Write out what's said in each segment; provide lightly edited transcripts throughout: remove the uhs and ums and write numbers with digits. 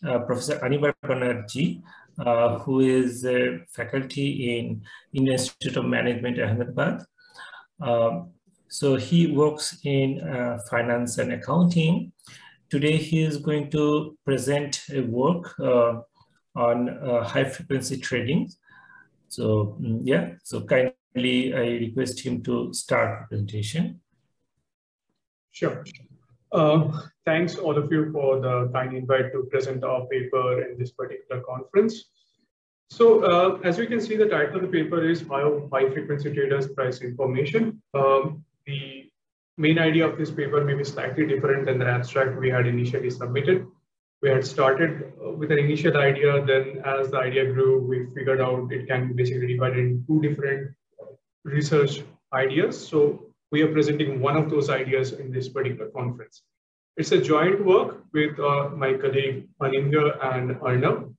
Professor Anirban Banerjee, who is a faculty in Indian Institute of Management, Ahmedabad. So he works in finance and accounting. Today, he is going to present a work on high-frequency trading. So yeah, so kindly I request him to start the presentation. Sure. Thanks all of you for the kind invite to present our paper in this particular conference. So as you can see, the title of the paper is High Frequency Traders Price Information. The main idea of this paper may be slightly different than the abstract we had initially submitted. We had started with an initial idea, then as the idea grew, we figured out it can be basically divided in two different research ideas. So we are presenting one of those ideas in this particular conference. It's a joint work with my colleague Anirban and Arnav.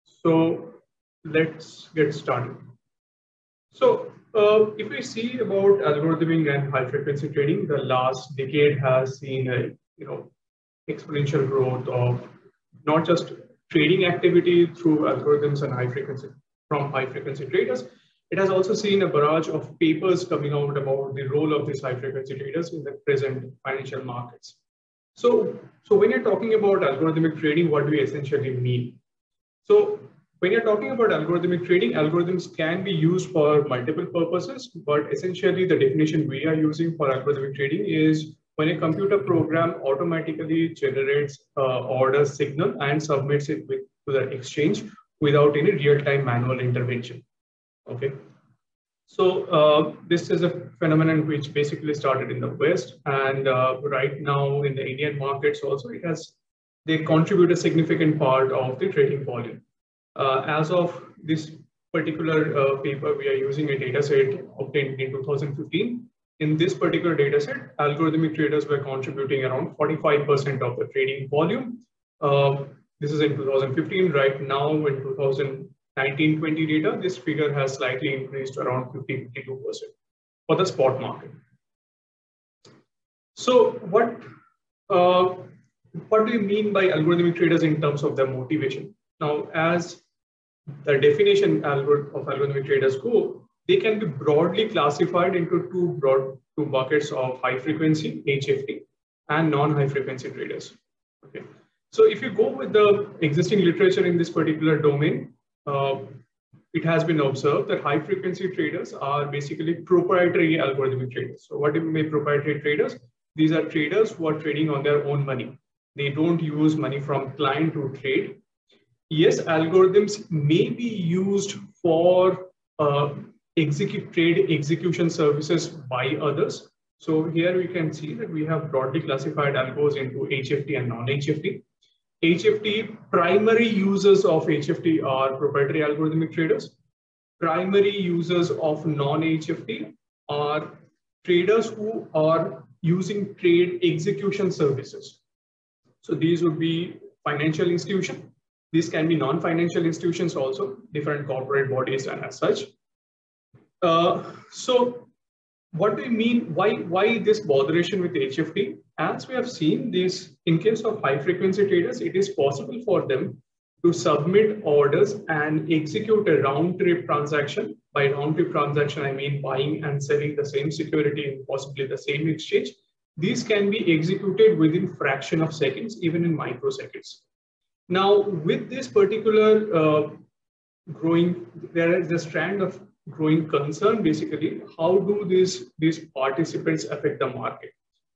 So let's get started. So if we see about algorithmic and high frequency trading, the last decade has seen a exponential growth of not just trading activity through algorithms and high frequency traders. It has also seen a barrage of papers coming out about the role of these high frequency traders in the present financial markets. So when you're talking about algorithmic trading, what do we essentially mean? So when you're talking about algorithmic trading, algorithms can be used for multiple purposes, but essentially the definition we are using for algorithmic trading is when a computer program automatically generates order signal and submits it to the exchange without any real-time manual intervention. Okay. So this is a phenomenon which basically started in the West, and right now in the Indian markets also, they contribute a significant part of the trading volume. As of this particular paper, we are using a data set obtained in 2015. In this particular data set, algorithmic traders were contributing around 45% of the trading volume. This is in 2015. Right now, in 2019-20 data, this figure has slightly increased around 50-52% for the spot market. So what do you mean by algorithmic traders in terms of their motivation? Now, as the definition of algorithmic traders go, they can be broadly classified into two buckets of high frequency, HFT, and non-high frequency traders. Okay. So if you go with the existing literature in this particular domain, it has been observed that high frequency traders are basically proprietary algorithmic traders. So what do you mean by proprietary traders? These are traders who are trading on their own money. They don't use money from client to trade. Yes, algorithms may be used for trade execution services by others. So here we can see that we have broadly classified algos into HFT and non-HFT. HFT, primary users of HFT are proprietary algorithmic traders. Primary users of non-HFT are traders who are using trade execution services. So these would be financial institutions. These can be non-financial institutions also, different corporate bodies and as such. So what do you mean? Why this botheration with HFT? As we have seen this, in case of high frequency traders, it is possible for them to submit orders and execute a round trip transaction. By round trip transaction, I mean buying and selling the same security in possibly the same exchange. These can be executed within fraction of seconds, even in microseconds. Now, with this particular there is a strand of growing concern, basically, how do these participants affect the market?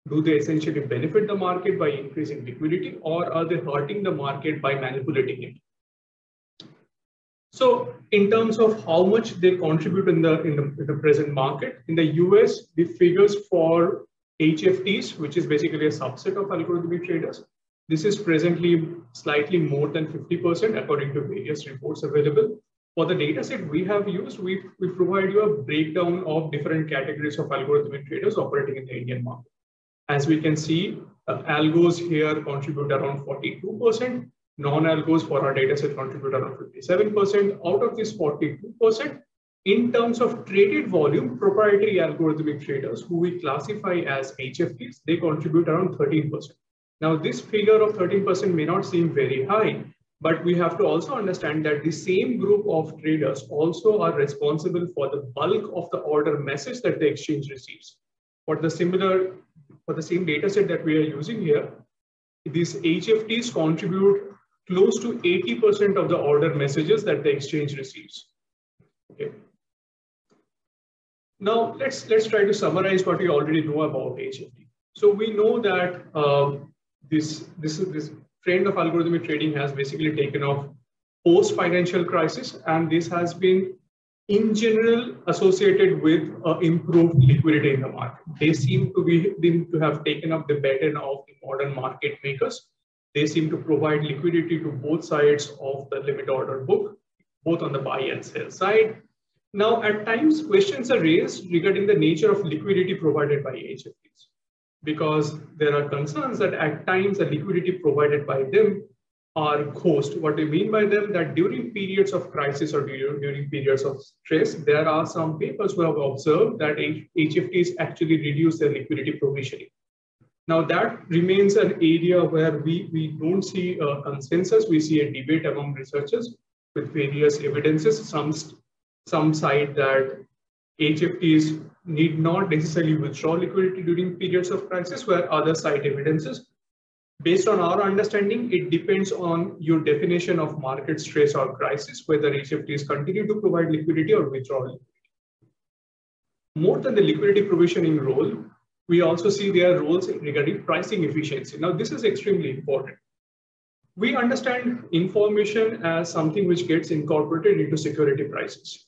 Do they essentially benefit the market by increasing liquidity, or are they hurting the market by manipulating it? So in terms of how much they contribute in the present market, in the US, the figures for HFTs, which is basically a subset of algorithmic traders, this is presently slightly more than 50% according to various reports available. For the data set we have used, we provide you a breakdown of different categories of algorithmic traders operating in the Indian market. As we can see, algos here contribute around 42%. Non-algos for our data set contribute around 57%. Out of this 42%, in terms of traded volume, proprietary algorithmic traders, who we classify as HFTs, they contribute around 13%. Now, this figure of 13% may not seem very high, but we have to also understand that the same group of traders also are responsible for the bulk of the order message that the exchange receives. For the same data set that we are using here, these HFTs contribute close to 80% of the order messages that the exchange receives. Okay. Now, let's try to summarize what we already know about HFT. So we know that this trend of algorithmic trading has basically taken off post-financial crisis, and this has been in general associated with improved liquidity in the market. They seem to have taken up the baton of the modern market makers. They seem to provide liquidity to both sides of the limit order book, both on the buy and sell side. Now, at times, questions are raised regarding the nature of liquidity provided by HFTs, because there are concerns that at times the liquidity provided by them are coast. What we mean by them, that during periods of crisis or during periods of stress, there are some papers who have observed that HFTs actually reduce their liquidity provisioning. Now, that remains an area where we don't see a consensus. We see a debate among researchers with various evidences. Some cite that HFTs need not necessarily withdraw liquidity during periods of crisis, where others cite evidences. Based on our understanding, it depends on your definition of market stress or crisis, whether HFTs continue to provide liquidity or withdraw liquidity. More than the liquidity provisioning role, we also see their roles regarding pricing efficiency. Now, this is extremely important. We understand information as something which gets incorporated into security prices.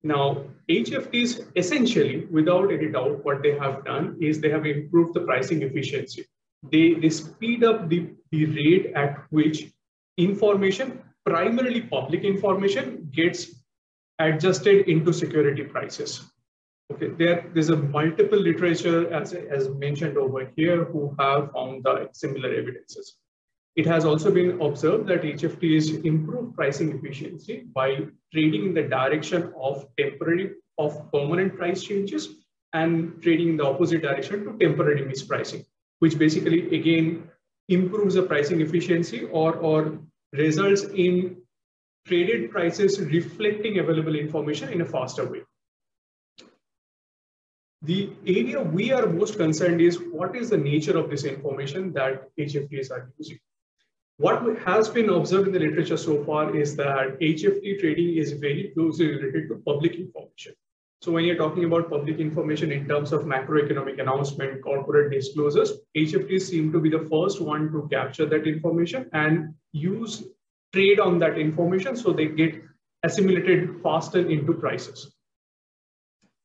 Now, HFTs essentially, without any doubt, what they have done is they have improved the pricing efficiency. They speed up the rate at which information, primarily public information, gets adjusted into security prices. Okay, there's a multiple literature, as mentioned over here, who have found the similar evidences. It has also been observed that HFTs improve pricing efficiency by trading in the direction of permanent price changes and trading in the opposite direction to temporary mispricing, which basically again improves the pricing efficiency or results in traded prices reflecting available information in a faster way. The area we are most concerned is what is the nature of this information that HFTs are using. What has been observed in the literature so far is that HFT trading is very closely related to public information. So when you're talking about public information in terms of macroeconomic announcement, corporate disclosures, HFTs seem to be the first one to capture that information and trade on that information so they get assimilated faster into prices.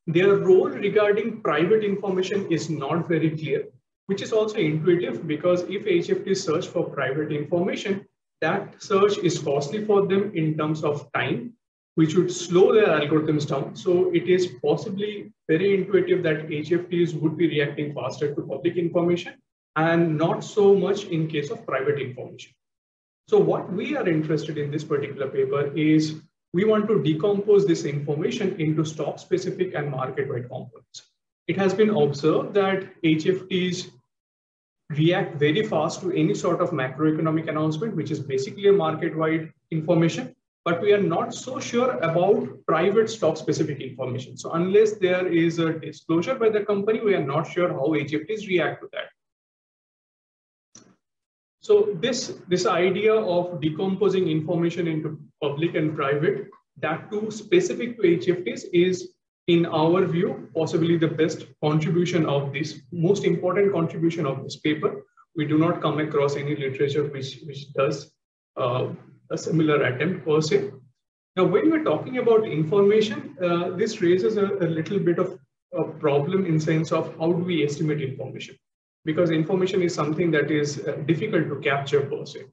Their role regarding private information is not very clear, which is also intuitive, because if HFTs search for private information, that search is costly for them in terms of time, which would slow their algorithms down. So it is possibly very intuitive that HFTs would be reacting faster to public information and not so much in case of private information. So what we are interested in this particular paper is we want to decompose this information into stock-specific and market-wide components. It has been observed that HFTs react very fast to any sort of macroeconomic announcement, which is basically a market-wide information, but we are not so sure about private stock-specific information. So unless there is a disclosure by the company, we are not sure how HFTs react to that. So this idea of decomposing information into public and private, that too specific to HFTs, is, in our view, possibly the best contribution of this, most important contribution of this paper. We do not come across any literature which does a similar attempt per se. Now, when we're talking about information, this raises a little bit of a problem in sense of how do we estimate information? Because information is something that is difficult to capture per se.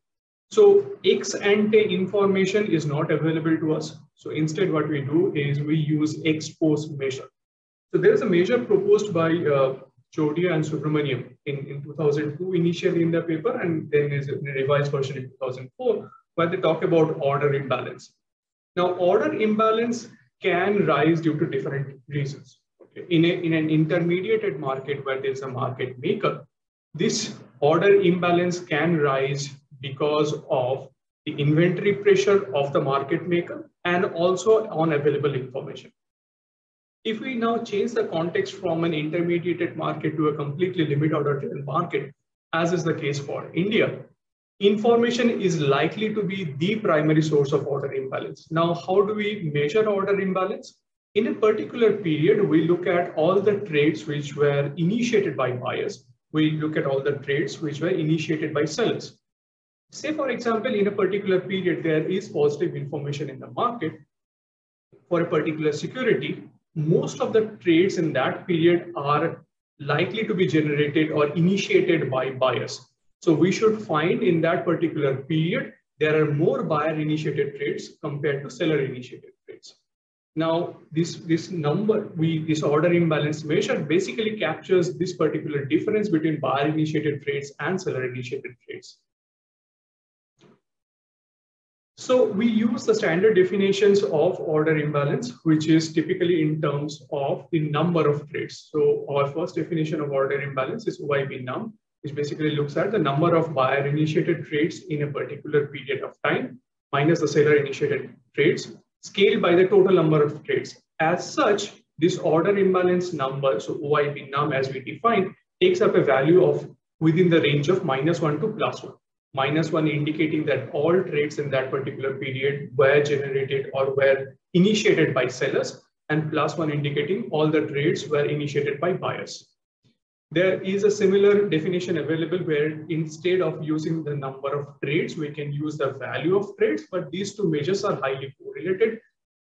So ex ante information is not available to us. So instead what we do is we use ex post measure. So there is a measure proposed by Chodia and Subramaniam in 2002 initially in the paper, and then there's a revised version in 2004 where they talk about order imbalance. Now, order imbalance can rise due to different reasons. Okay. In an intermediated market where there's a market maker, This order imbalance can rise because of the inventory pressure of the market maker and also on available information. If we now change the context from an intermediated market to a completely limit order driven market, as is the case for India, information is likely to be the primary source of order imbalance. Now, how do we measure order imbalance? In a particular period, we look at all the trades which were initiated by buyers. We look at all the trades which were initiated by sellers. Say, for example, in a particular period, there is positive information in the market for a particular security. Most of the trades in that period are likely to be generated or initiated by buyers. So we should find in that particular period, there are more buyer-initiated trades compared to seller-initiated trades. Now, this order imbalance measure basically captures this particular difference between buyer-initiated trades and seller-initiated trades. So we use the standard definitions of order imbalance, which is typically in terms of the number of trades. So our first definition of order imbalance is OIB num, which basically looks at the number of buyer-initiated trades in a particular period of time minus the seller-initiated trades, scaled by the total number of trades. As such, this order imbalance number, so OIB num as we defined, takes up a value of within the range of -1 to +1. -1 indicating that all trades in that particular period were generated or were initiated by sellers, and +1 indicating all the trades were initiated by buyers. There is a similar definition available where instead of using the number of trades, we can use the value of trades, but these two measures are highly correlated.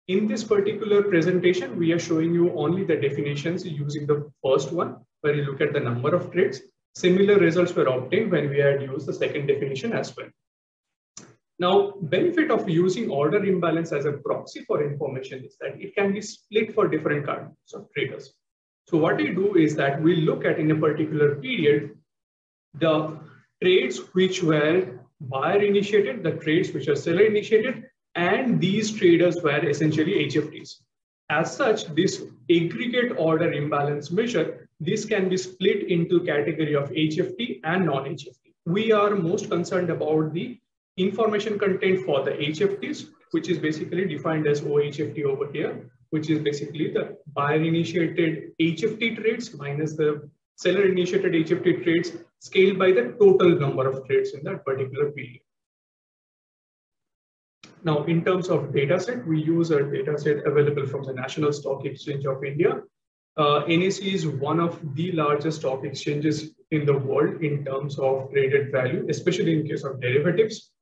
In this particular presentation, we are showing you only the definitions using the first one, where you look at the number of trades. Similar results were obtained when we had used the second definition as well. Now, benefit of using order imbalance as a proxy for information is that it can be split for different kinds of traders. So what we do is that we look at in a particular period, the trades which were buyer initiated, the trades which are seller initiated, and these traders were essentially HFTs. As such, this aggregate order imbalance measure, this can be split into category of HFT and non-HFT. We are most concerned about the information content for the HFTs, which is basically defined as OHFT over here, which is basically the buyer-initiated HFT trades minus the seller-initiated HFT trades scaled by the total number of trades in that particular period. Now, in terms of data set, we use a data set available from the National Stock Exchange of India. NSE is one of the largest stock exchanges in the world in terms of traded value, especially in case of derivatives.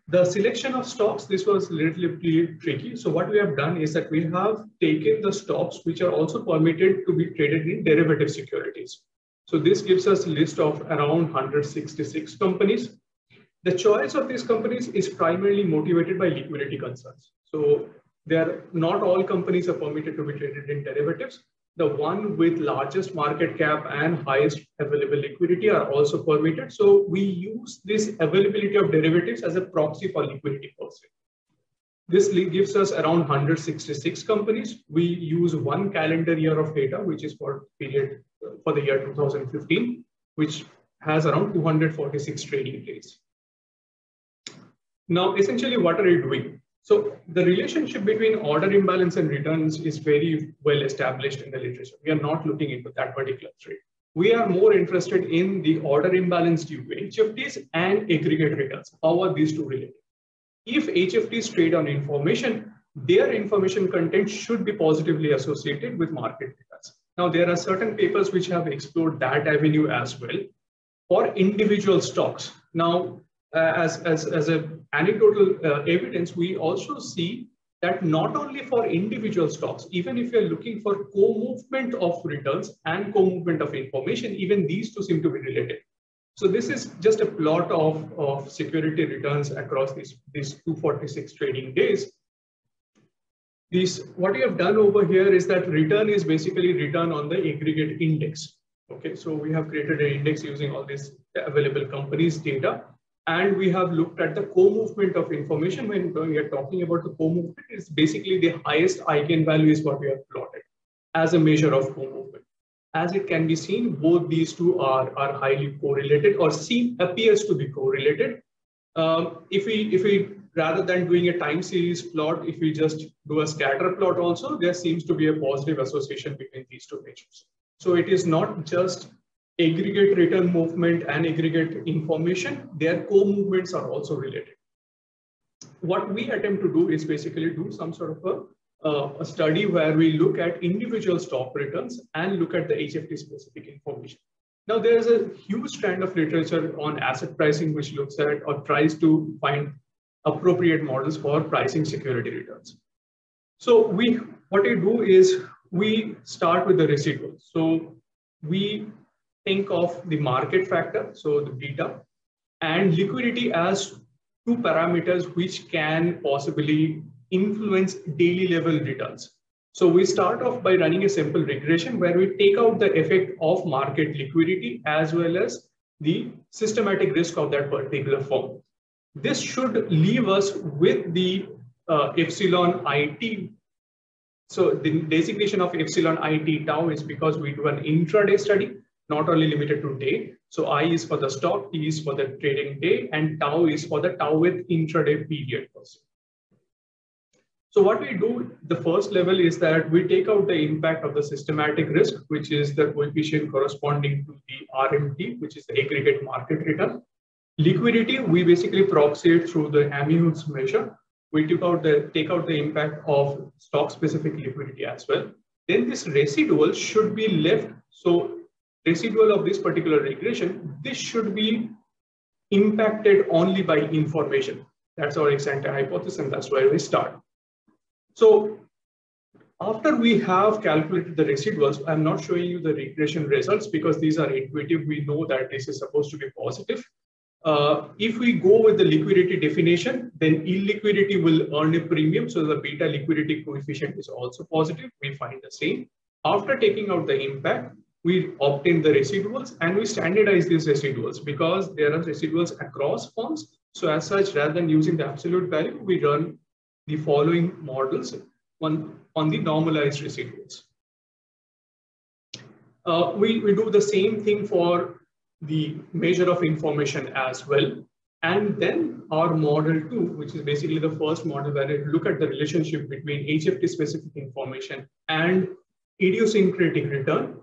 The selection of stocks, this was relatively tricky. So what we have done is that we have taken the stocks which are also permitted to be traded in derivative securities. So this gives us a list of around 166 companies. The choice of these companies is primarily motivated by liquidity concerns. So not all companies are permitted to be traded in derivatives. The one with largest market cap and highest available liquidity are also permitted. So we use this availability of derivatives as a proxy for liquidity per se. This gives us around 166 companies. We use one calendar year of data, which is for the year 2015, which has around 246 trading days. Now, essentially, what are you doing? So the relationship between order imbalance and returns is very well established in the literature. We are not looking into that particular trade. We are more interested in the order imbalance due to HFTs and aggregate returns. How are these two related? If HFTs trade on information, their information content should be positively associated with market returns. Now, there are certain papers which have explored that avenue as well for individual stocks. Now, as an anecdotal evidence, we also see that not only for individual stocks, even if you're looking for co-movement of returns and co-movement of information, even these two seem to be related. So this is just a plot of security returns across these 246 trading days. What we have done over here is that return is basically return on the aggregate index. Okay, so we have created an index using all these available companies' data. And we have looked at the co-movement of information. When we are talking about the co-movement, it's basically the highest eigenvalue is what we have plotted as a measure of co-movement. as it can be seen, both these two are highly correlated or appears to be correlated. If we rather than doing a time series plot, if we just do a scatter plot also, there seems to be a positive association between these two measures. So it is not just aggregate return movement and aggregate information, their co-movements are also related. What we attempt to do is basically do some sort of a study where we look at individual stock returns and look at the HFT specific information. Now, there is a huge trend of literature on asset pricing, which looks at or tries to find appropriate models for pricing security returns. So what we do is we start with the residuals. So we think of the market factor, so the beta, and liquidity as two parameters which can possibly influence daily level returns. So we start off by running a simple regression where we take out the effect of market liquidity as well as the systematic risk of that particular firm. This should leave us with the epsilon IT. So the designation of epsilon IT tau is because we do an intraday study, not only limited to day. So I is for the stock, T is for the trading day, and tau is for the tau with intraday period. So what we do, the first level is that we take out the impact of the systematic risk, which is the coefficient corresponding to the RMT, which is the aggregate market return. Liquidity, we basically proxy it through the Amihud's measure. We take out the impact of stock specific liquidity as well. Then this residual should be left. So residual of this particular regression, this should be impacted only by information. That's our ex-ante hypothesis, and that's where we start. So after we have calculated the residuals, I'm not showing you the regression results because these are intuitive. We know that this is supposed to be positive. If we go with the liquidity definition, then illiquidity will earn a premium. So the beta liquidity coefficient is also positive. We find the same. After taking out the impact, we obtain the residuals and we standardize these residuals because there are residuals across firms. So as such, rather than using the absolute value, we run the following models on the normalized residuals. We do the same thing for the measure of information as well. And then our model 2, which is basically the first model where we look at the relationship between HFT specific information and idiosyncratic return.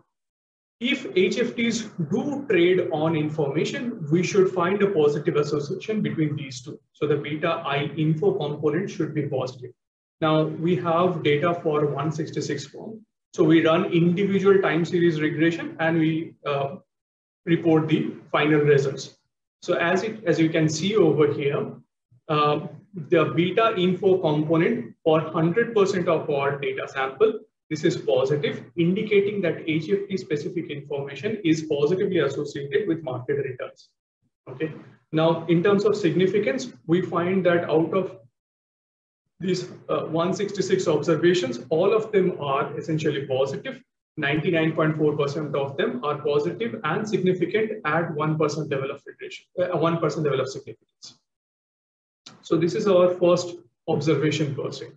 If HFTs do trade on information, we should find a positive association between these two. So the beta I info component should be positive. Now we have data for 166 form. So we run individual time series regression and we report the final results. So as you can see over here, the beta info component for 100% of our data sample, this is positive, indicating that HFT specific information is positively associated with market returns. Okay. Now, in terms of significance, we find that out of these 166 observations, all of them are essentially positive. 99.4% of them are positive and significant at 1% level of regression, 1% level of significance. So this is our first observation per se.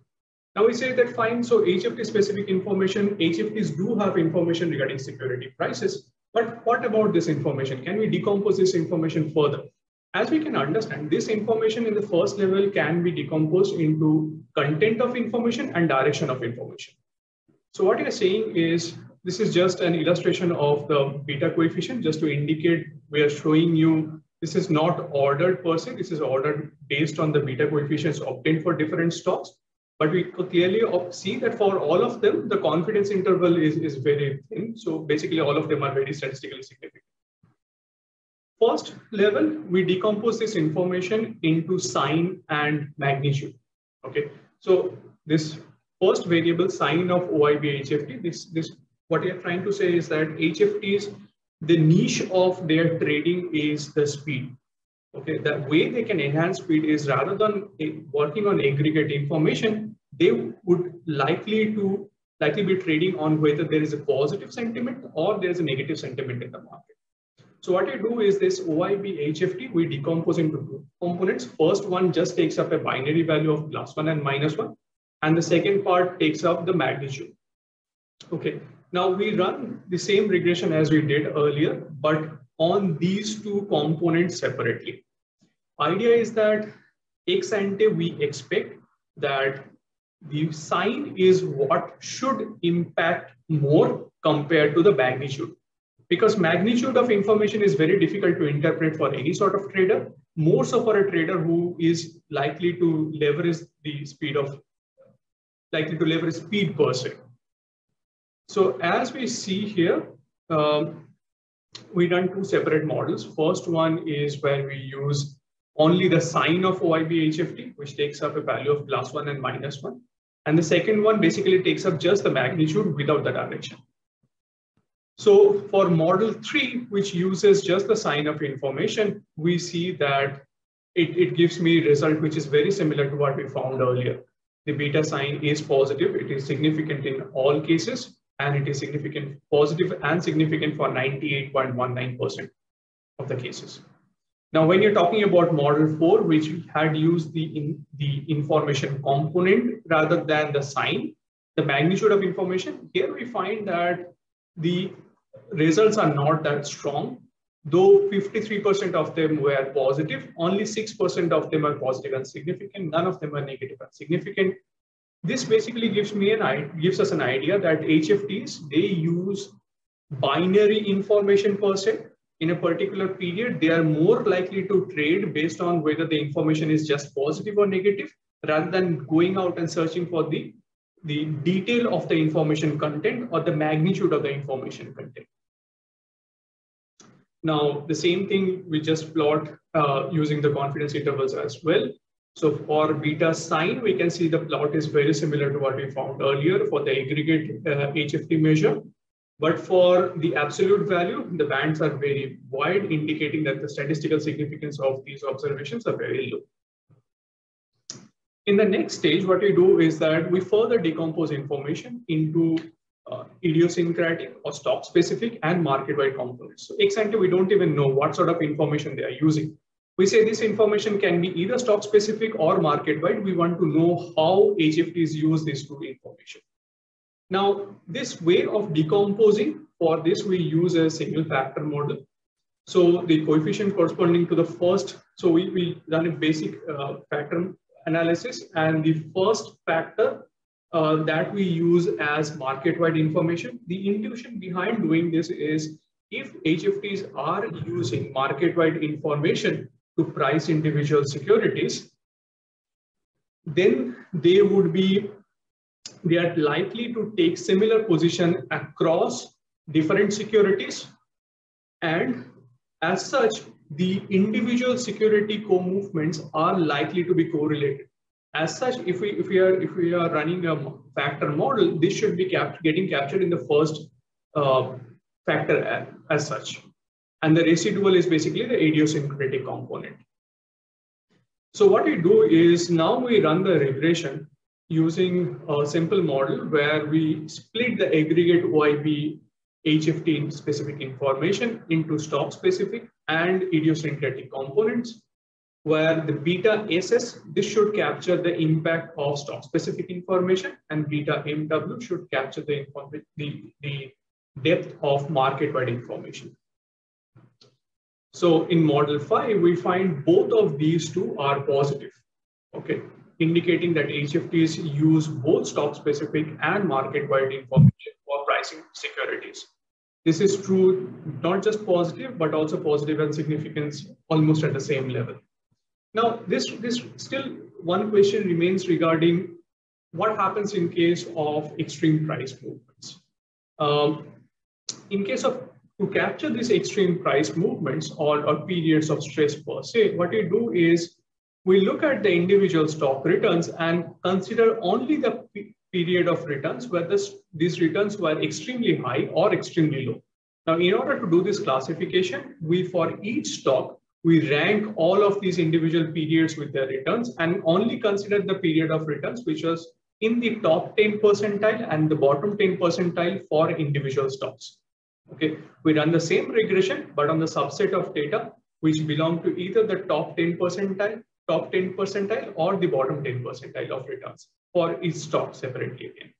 Now we say that fine, so HFT specific information, HFTs do have information regarding security prices, but what about this information? Can we decompose this information further? As we can understand, this information in the first level can be decomposed into content of information and direction of information. So what you're saying is, this is just an illustration of the beta coefficient, just to indicate we are showing you this is not ordered per se, this is ordered based on the beta coefficients obtained for different stocks. But we could clearly see that for all of them, the confidence interval is very thin. So basically all of them are very statistically significant. First level, we decompose this information into sign and magnitude. Okay, so this first variable sign of OIB HFT, what we are trying to say is that HFTs, the niche of their trading is the speed. Okay, the way they can enhance speed is rather than working on aggregate information, they would likely be trading on whether there is a positive sentiment or there is a negative sentiment in the market. So what you do is this OIB HFT, we decompose into two components. First one just takes up a binary value of +1 and -1, and the second part takes up the magnitude. Okay, Now we run the same regression as we did earlier, but on these two components separately. Idea is that ex ante we expect that the sign is what should impact more compared to the magnitude. Because magnitude of information is very difficult to interpret for any sort of trader, more so for a trader who is likely to leverage the speed speed per se. So as we see here, we run two separate models. First one is where we use only the sign of OIB HFT, which takes up a value of +1 and -1. And the second one basically takes up just the magnitude without the direction. So for model 3, which uses just the sign of information, we see that it gives me a result which is very similar to what we found earlier. The beta sign is positive. It is significant in all cases, and it is significant, positive and significant for 98.19% of the cases. Now, when you're talking about model 4, which had used the information component rather than the sign, the magnitude of information, here we find that the results are not that strong. Though 53% of them were positive, only 6% of them are positive and significant. None of them are negative and significant. This basically gives us an idea that HFTs, they use binary information per se. In a particular period, they are more likely to trade based on whether the information is just positive or negative, rather than going out and searching for the detail of the information content or the magnitude of the information content. Now, the same thing we just plot using the confidence intervals as well. So for beta sign, we can see the plot is very similar to what we found earlier for the aggregate HFT measure. But for the absolute value, the bands are very wide, indicating that the statistical significance of these observations are very low. In the next stage, what we do is that we further decompose information into idiosyncratic or stock specific and market-wide components. So ex ante, we don't even know what sort of information they are using. We say this information can be either stock specific or market-wide. We want to know how HFTs use this two information. Now, this way of decomposing, for this we use a single factor model. So the coefficient corresponding to the first, so we run a basic factor analysis, and the first factor that we use as market-wide information. The intuition behind doing this is if HFTs are using market-wide information to price individual securities, then they are likely to take similar position across different securities, and as such, the individual security co-movements are likely to be correlated. As such, if we are running a factor model, this should be getting captured in the first factor as such, and the residual is basically the idiosyncratic component. So what we do is now we run the regression using a simple model where we split the aggregate OIB HFT specific information into stock specific and idiosyncratic components, where the beta SS, this should capture the impact of stock specific information, and beta MW should capture the depth of market-wide information. So in model 5, we find both of these two are positive, okay, indicating that HFTs use both stock specific and market-wide information for pricing securities. This is true, not just positive, but also positive and significance almost at the same level. Now, this still one question remains regarding what happens in case of extreme price movements. In case of to capture these extreme price movements or periods of stress per se, what we do is we look at the individual stock returns and consider only the period of returns where these returns were extremely high or extremely low. Now, in order to do this classification, for each stock, we rank all of these individual periods with their returns and only consider the period of returns which was in the top 10 percentile and the bottom 10 percentile for individual stocks. Okay, we run the same regression, but on the subset of data which belong to either the top 10 percentile or the bottom 10 percentile of returns for each stock separately again.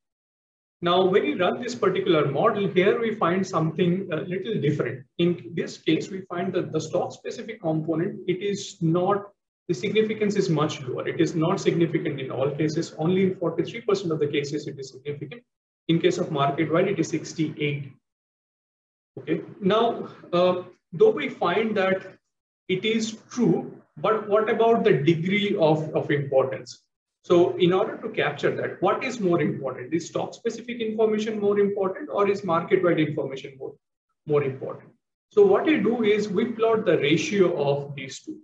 Now, when we run this particular model here, we find something a little different. In this case, we find that the stock specific component, it is not, the significance is much lower. It is not significant in all cases. Only in 43% of the cases it is significant. In case of market wide, it is 68. Okay. Now, though we find that it is true, but what about the degree of importance? So in order to capture that, what is more important? Is stock specific information more important, or is market wide information more important? So what we do is we plot the ratio of these two.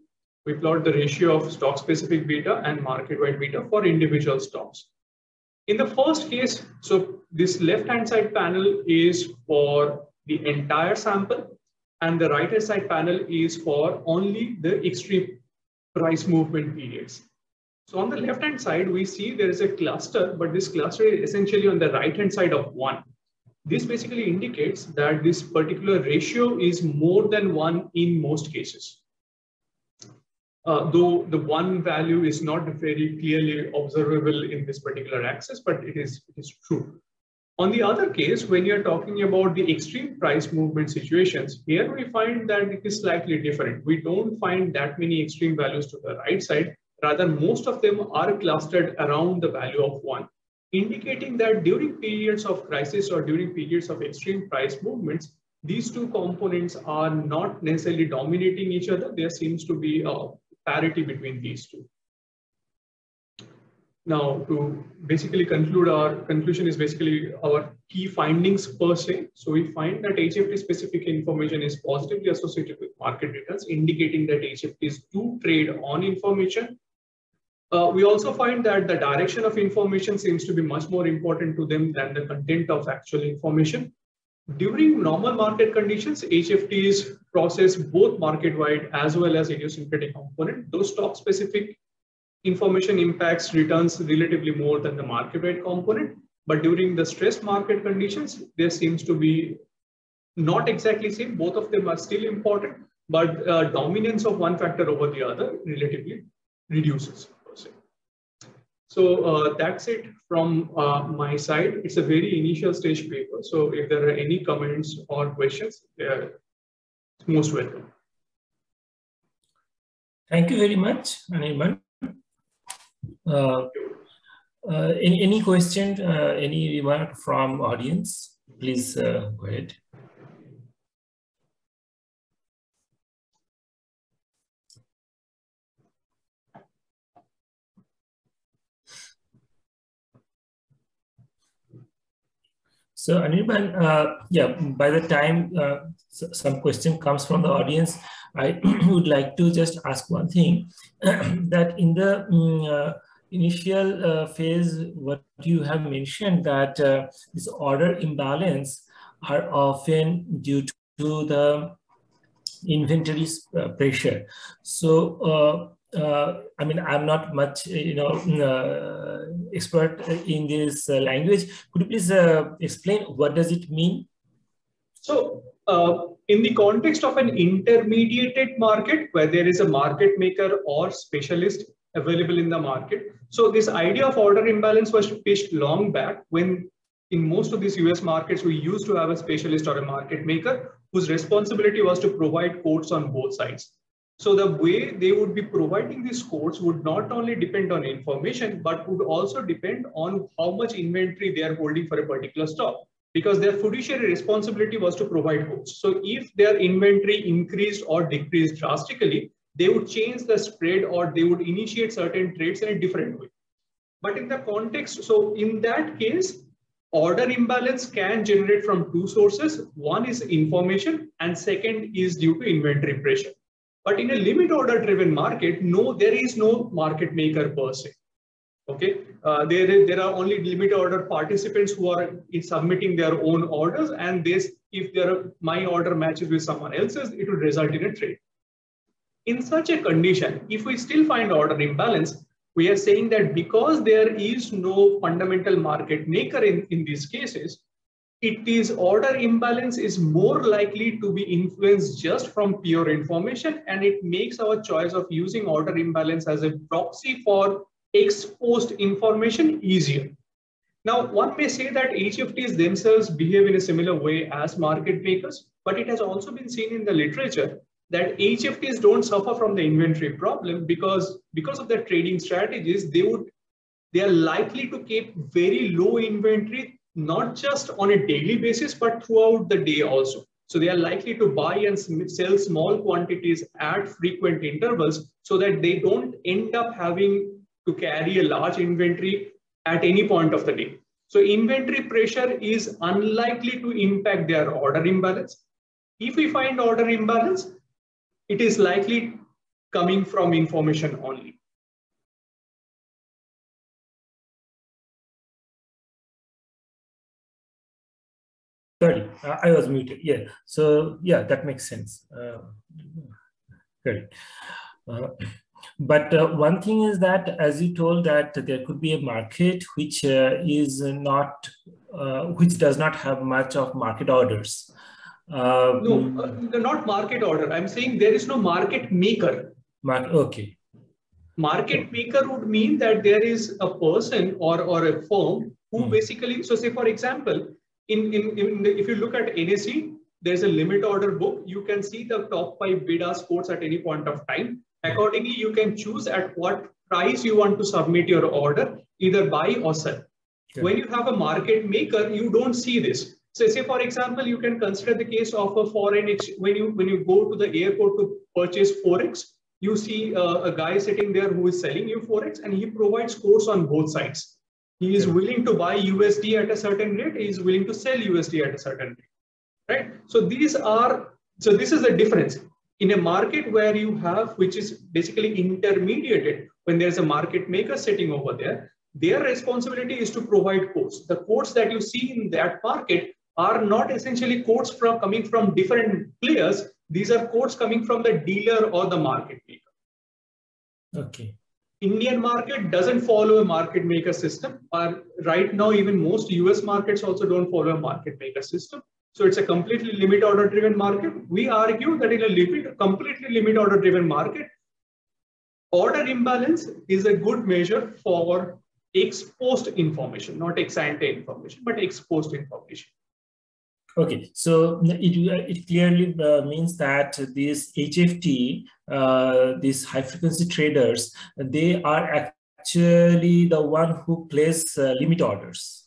We plot the ratio of stock specific beta and market wide beta for individual stocks. In the first case, so this left hand side panel is for the entire sample, and the right hand side panel is for only the extreme price movement periods. So on the left hand side, we see there is a cluster, but this cluster is essentially on the right hand side of 1. This basically indicates that this particular ratio is more than 1 in most cases. Though the 1 value is not very clearly observable in this particular axis, but it is true. On the other case, when you're talking about the extreme price movement situations, here we find that it is slightly different. We don't find that many extreme values to the right side. Rather, most of them are clustered around the value of 1, indicating that during periods of crisis or during periods of extreme price movements, these two components are not necessarily dominating each other. There seems to be a parity between these two. Now, to basically conclude, our conclusion is basically our key findings per se. So we find that HFT specific information is positively associated with market returns, indicating that HFTs do trade on information. We also find that the direction of information seems to be much more important to them than the content of actual information. During normal market conditions, HFTs process both market-wide as well as idiosyncratic component. Those stock-specific information impacts returns relatively more than the market-wide component. But during the stress market conditions, there seems to be not exactly same. Both of them are still important, but dominance of one factor over the other relatively reduces. So that's it from my side. It's a very initial stage paper. So if there are any comments or questions, they are most welcome. Thank you very much, Anirban. Any question, any remark from audience? Please go ahead. So Anirban, yeah, by the time some question comes from the audience, I would like to just ask one thing, that in the initial phase, what you have mentioned, that this order imbalance are often due to the inventory pressure. So I mean, I'm not much, expert in this language. Could you please explain what does it mean? So in the context of an intermediated market where there is a market maker or specialist available in the market. So this idea of order imbalance was pitched long back when in most of these US markets, we used to have a specialist or a market maker whose responsibility was to provide quotes on both sides. So the way they would be providing these quotes would not only depend on information, but would also depend on how much inventory they are holding for a particular stock, because their fiduciary responsibility was to provide quotes. So if their inventory increased or decreased drastically, they would change the spread or they would initiate certain trades in a different way. But in the context, so in that case, order imbalance can generate from two sources. One is information and second is due to inventory pressure. But in a limit order driven market, no, there is no market maker per se. Okay, there are only limit order participants who are submitting their own orders, and this, if my order matches with someone else's, it would result in a trade. In such a condition, if we still find order imbalance, we are saying that because there is no fundamental market maker in these cases, it is order imbalance is more likely to be influenced just from pure information, and it makes our choice of using order imbalance as a proxy for exposed information easier. Now, one may say that HFTs themselves behave in a similar way as market makers, but it has also been seen in the literature that HFTs don't suffer from the inventory problem because of their trading strategies, they are likely to keep very low inventory, not just on a daily basis, but throughout the day also. So they are likely to buy and sell small quantities at frequent intervals so that they don't end up having to carry a large inventory at any point of the day. So inventory pressure is unlikely to impact their order imbalance. If we find order imbalance, it is likely coming from information only. Sorry, I was muted. Yeah. So yeah, that makes sense. Good. But one thing is that, as you told, that there could be a market which is not, which does not have much of market orders. No, not market order. I'm saying there is no market maker. Okay. Market maker would mean that there is a person or a firm who basically, so say for example, if you look at NSE, there's a limit order book. You can see the top 5 bid-ask quotes at any point of time. Accordingly, you can choose at what price you want to submit your order, either buy or sell. Okay. When you have a market maker, you don't see this. So say for example, you can consider the case of a foreign exchange. When you go to the airport to purchase Forex, you see a guy sitting there who is selling you Forex, and he provides quotes on both sides. He is willing to buy USD at a certain rate. He is willing to sell USD at a certain rate, right? So this is the difference. In a market where you have, which is basically intermediated, when there's a market maker sitting over there, their responsibility is to provide quotes. The quotes that you see in that market are not essentially quotes coming from different players. These are quotes coming from the dealer or the market maker. Okay. Indian market doesn't follow a market maker system. Right now, even most US markets also don't follow a market maker system. So it's a completely limit order driven market. We argue that in a completely limit order driven market, order imbalance is a good measure for ex-post information, not ex-ante information, but ex-post information. Okay, so it clearly means that these HFT, these high frequency traders, they are actually the one who place limit orders.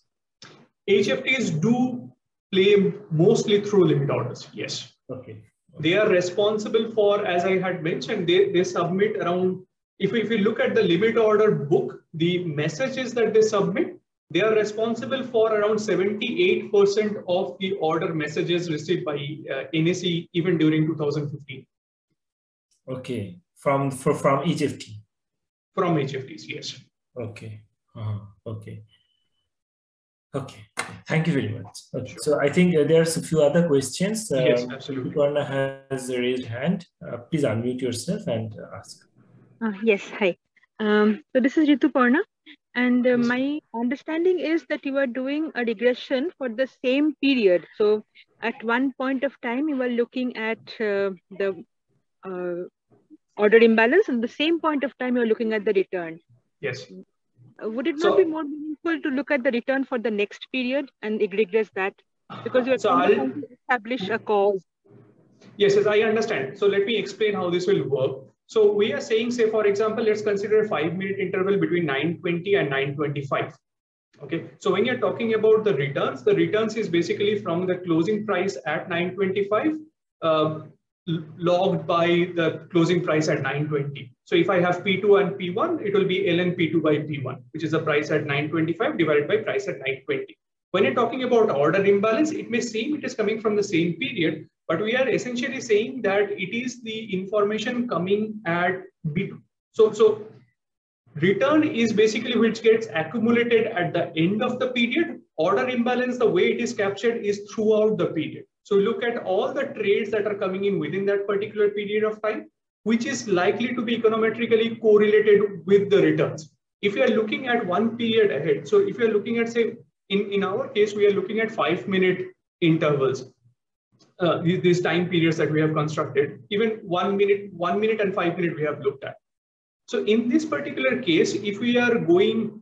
HFTs do play mostly through limit orders, yes. Okay. They are responsible for, as I had mentioned, they submit around, if we look at the limit order book, the messages that they submit, they are responsible for around 78% of the order messages received by NSE even during 2015. Okay, from HFT. From HFTs, yes. Okay. Okay. Okay. Thank you very much. Okay. Sure. So I think there's a few other questions. Yes, absolutely. Ritu has a raised hand. Please unmute yourself and ask. Yes, hi. So this is Ritu Parna. And my understanding is that you are doing a regression for the same period. So at one point of time, you were looking at the order imbalance, and the same point of time, you're looking at the return. Yes. Would it not be more meaningful to look at the return for the next period and regress that? Because you're trying to establish a cause. Yes, I understand. So let me explain how this will work. So we are saying, say, for example, let's consider a 5-minute interval between 9:20 and 9:25. Okay. So when you're talking about the returns is basically from the closing price at 9:25 logged by the closing price at 9:20. So if I have P2 and P1, it will be ln P2 by P1, which is the price at 9:25 divided by price at 9:20. When you're talking about order imbalance, it may seem it is coming from the same period, but we are essentially saying that it is the information coming at B2. So return is basically which gets accumulated at the end of the period. Order imbalance, the way it is captured is throughout the period. So look at all the trades that are coming in within that particular period of time, which is likely to be econometrically correlated with the returns. If you are looking at one period ahead, so if you are looking at, say, in our case, we are looking at 5-minute intervals. These time periods that we have constructed, even 1 minute and 5 minutes we have looked at. So in this particular case, if we are going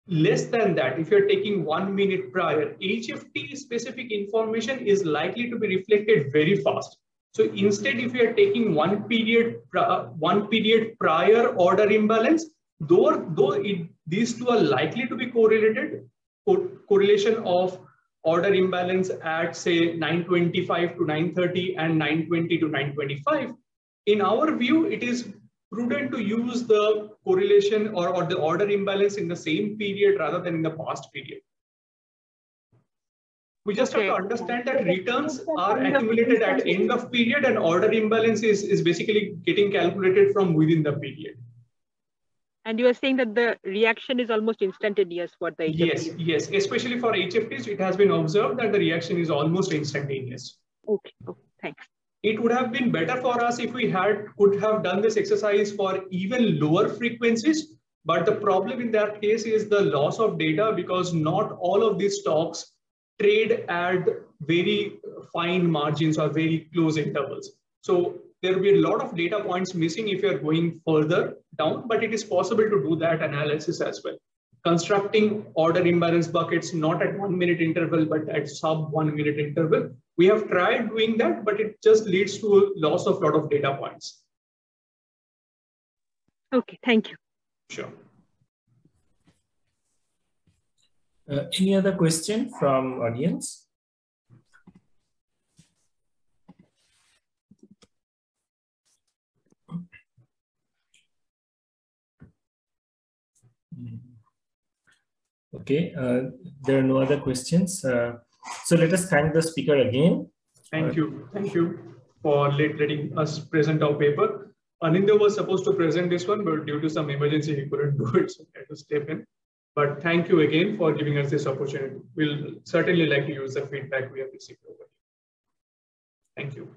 less than that, if you're taking 1 minute prior, HFT specific information is likely to be reflected very fast. So instead, if you are taking one period prior order imbalance, these two are likely to be correlated, correlation of order imbalance at say 9:25 to 9:30 and 9:20 to 9:25. In our view, it is prudent to use the correlation or the order imbalance in the same period rather than in the past period. We just have to understand that returns are accumulated at end of period and order imbalance is basically getting calculated from within the period. And you are saying that the reaction is almost instantaneous for the HFTs? Yes, especially for HFTs, it has been observed that the reaction is almost instantaneous. Okay, thanks. It would have been better for us if we could have done this exercise for even lower frequencies. But the problem in that case is the loss of data, because not all of these stocks trade at very fine margins or very close intervals. So there will be a lot of data points missing if you're going further down, but it is possible to do that analysis as well. Constructing order imbalance buckets, not at 1 minute interval, but at sub 1 minute interval. We have tried doing that, but it just leads to a loss of a lot of data points. Okay, thank you. Sure. Any other question from audience? Okay, there are no other questions. So let us thank the speaker again. Thank you for letting us present our paper. Anindya was supposed to present this one, but due to some emergency, he couldn't do it, so he had to step in. But thank you again for giving us this opportunity. We'll certainly like to use the feedback we have received over here. Thank you.